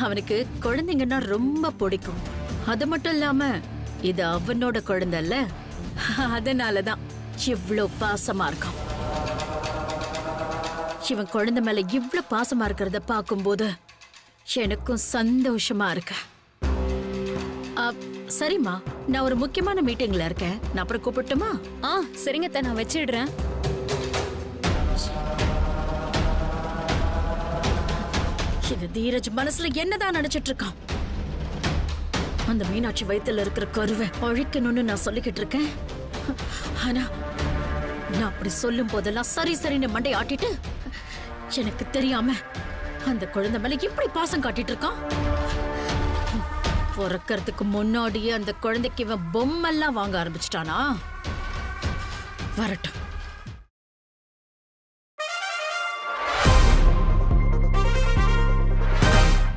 அவனுக்கு குழந்தைங்கன்னா ரொம்ப பிடிக்கும். அது மட்டும் இல்லாம இது அவனோட குழந்தைல்ல, அதனாலதான் இவ்ளோ பாசமா இருக்கான். இவன் குழந்தை மேல இவ்ளோ பாசமா இருக்கிறத பாக்கும்போது எனக்கும் சந்தோஷமா இருக்கு. சரிம்மா, நான் ஒரு முக்கியமான மீட்டிங்ல இருக்கேன். நான் அப்புறம் கூப்பிட்டுமா? சரிங்க அத்தை, நான் வச்சிடுறேன். இந்த தீரஜ் மனசுல என்னதான் நினைச்சிட்டு இருக்கான்? அந்த மீனாட்சி வயித்துல இருக்கிற கருவை அழிக்கணும்னு நான் சொல்லிக்கிட்டு இருக்கேன். ஆனா நான் அப்படி சொல்லும் போதெல்லாம் சரி சரின்னு மண்டை ஆட்டிட்டு எனக்கு தெரியாம அந்த குழந்தை மேல இப்படி பாசம் காட்டிட்டு இருக்கான். பிறக்கிறதுக்கு முன்னாடியே அந்த குழந்தைக்கு இவன் பொம்மெல்லாம் வாங்க ஆரம்பிச்சிட்டானா? வரட்டும்.